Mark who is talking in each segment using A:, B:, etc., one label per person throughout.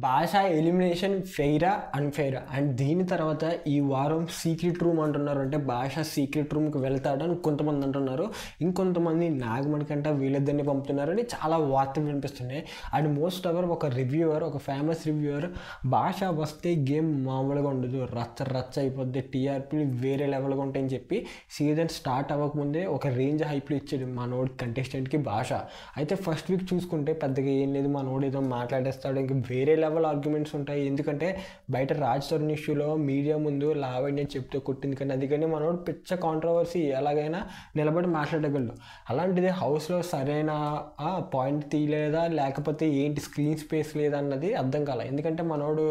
A: భాష elimination ఫెయిరా అన్ఫెయిరా and దీని తర్వాత ఈ వారం సీక్రెట్ రూమ్ అంటున్నారు. అంటే భాష సీక్రెట్ రూమ్కి వెళ్తాడని కొంతమంది అంటున్నారు, ఇంకొంతమంది నాగమణికంట వీళ్ళిద్దరిని పంపుతున్నారని చాలా వార్తలు వినిపిస్తున్నాయి. అండ్ మోస్ట్ ఎవర్ ఒక రివ్యూవర్, ఒక ఫేమస్ రివ్యూవర్, భాష వస్తే గేమ్ మామూలుగా ఉండదు, రచ్చ రచ్చ అయిపోద్ది, టీఆర్పీ వేరే లెవెల్గా ఉంటాయని చెప్పి సీజన్ స్టార్ట్ అవ్వకముందే ఒక రేంజ్ హైప్లు ఇచ్చాడు మనోడి కంటెస్టెంట్కి భాష. అయితే ఫస్ట్ వీక్ చూసుకుంటే పెద్దగా ఏం లేదు, మనోడు ఏదో మాట్లాడేస్తాడు, ఇంకా వేరే లెవెల్ ఆర్గ్యుమెంట్స్ ఉంటాయి. ఎందుకంటే బయట రాజ్ తరుణ్ ఇష్యూలో మీడియా ముందు లావణ్య చెప్తే కొట్టింది, కానీ అది కానీ మనోడు పిచ్చ కాంట్రవర్సీ ఎలాగైనా నిలబడి మాట్లాడగలడు. అలాంటిది హౌస్లో సరైన పాయింట్ తీయలేదా లేకపోతే ఏంటి స్క్రీన్ స్పేస్ లేదా అన్నది అర్థం కాలే. ఎందుకంటే మనోడు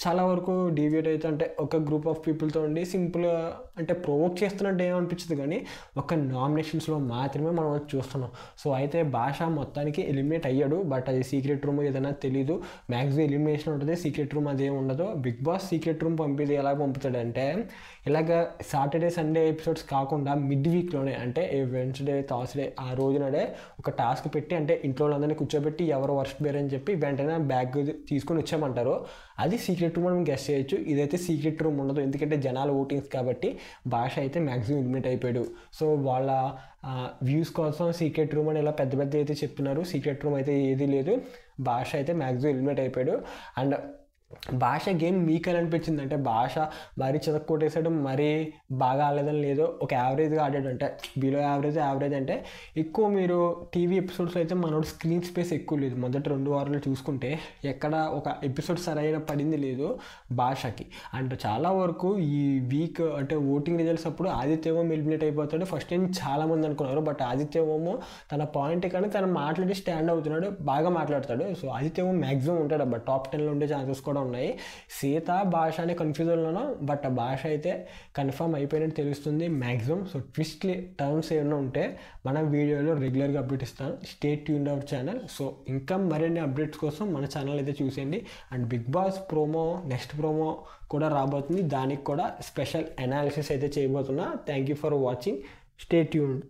A: చాలా వరకు డీవియేట్ అయితే అంటే ఒక గ్రూప్ ఆఫ్ పీపుల్తో ఉండి సింపుల్గా అంటే ప్రొవోక్ చేస్తున్నట్టు ఏమనిపించదు, కానీ ఒక నామినేషన్స్లో మాత్రమే మనం చూస్తున్నాం. సో అయితే భాష మొత్తానికి ఎలిమినేట్ అయ్యాడు, బట్ అది సీక్రెట్ రూమ్ ఏదైనా తెలీదు. మ్యాక్సిమం ఎలిమినేషన్ ఉంటుంది, సీక్రెట్ రూమ్ అదేం ఉండదు. బిగ్ బాస్ సీక్రెట్ రూమ్ పంపిది ఎలా పంపుతాడంటే ఇలాగ సాటర్డే సండే ఎపిసోడ్స్ కాకుండా మిడ్ వీక్లోనే అంటే వెన్స్డే థర్స్డే ఆ రోజునడే ఒక టాస్క్ పెట్టి అంటే ఇంట్లో అందరినీ కూర్చోబెట్టి ఎవరు వర్స్ట్ బేర్ అని చెప్పి వెంటనే బ్యాగ్ తీసుకొని వచ్చామంటారు. అది సీక్రెట్ రూమ్ మనం గెస్ట్ చేయొచ్చు. ఇదైతే సీక్రెట్ రూమ్ ఉండదు, ఎందుకంటే జనాల ఓటింగ్స్ కాబట్టి. భాష అయితే మ్యాక్సిమం ఎలిమినేట్ అయిపోయాడు. సో వాళ్ళ వ్యూస్ కోసం సీక్రెట్ రూమ్ అని ఇలా పెద్ద పెద్ద అయితే చెప్తున్నారు. సీక్రెట్ రూమ్ అయితే ఏది లేదు, భాష అయితే మ్యాక్సిమం ఎలిమినేట్ అయిపోయాడు. అండ్ భాష గేమ్ మీకు ఎలా అనిపించింది అంటే భాష మరీ చితక్కొట్టేసాడు, మరీ బాగా ఆడలేదని లేదు, ఒక యావరేజ్గా ఆడాడు, అంటే బిలో యావరేజ్ అంటే ఎక్కువ. మీరు టీవీ ఎపిసోడ్స్లో అయితే మనోడు స్క్రీన్ స్పేస్ ఎక్కువ లేదు. మొదటి 2 వారాలు చూసుకుంటే ఎక్కడ ఒక ఎపిసోడ్ సరైన పడింది లేదు భాషకి. అండ్ చాలా వరకు ఈ వీక్ అంటే ఓటింగ్ రిజల్ట్స్ అప్పుడు ఆదిత్య ఓం ఎలిమినేట్ అయిపోతాడు ఫస్ట్ టైం చాలామంది అనుకున్నారు. బట్ ఆదిత్య ఓము తన పాయింట్ కానీ తను మాట్లాడి స్టాండ్ అవుతున్నాడు, బాగా మాట్లాడతాడు. సో ఆదిత్య ఓం మ్యాక్సిమం ఉంటాడు, బట్ టాప్ 10లో ఉండే ఛాన్సెస్ కూడా ఉన్నాయి. సీత భాష అనే కన్ఫ్యూజన్లోనో, బట్ ఆ భాష అయితే కన్ఫర్మ్ అయిపోయినట్టు తెలుస్తుంది మ్యాక్సిమం. సో ట్విస్ట్ టర్మ్స్ ఏమైనా ఉంటే మన వీడియోలో రెగ్యులర్గా అప్డేట్ ఇస్తాను. Stay tuned our channel. So ఇంకా మరిన్ని అప్డేట్స్ కోసం మన ఛానల్ అయితే చూసేయండి. And Bigg Boss next promo కూడా రాబోతుంది, దానికి కూడా స్పెషల్ అనాలిసిస్ అయితే చేయబోతున్నా. Thank you for watching. Stay tuned.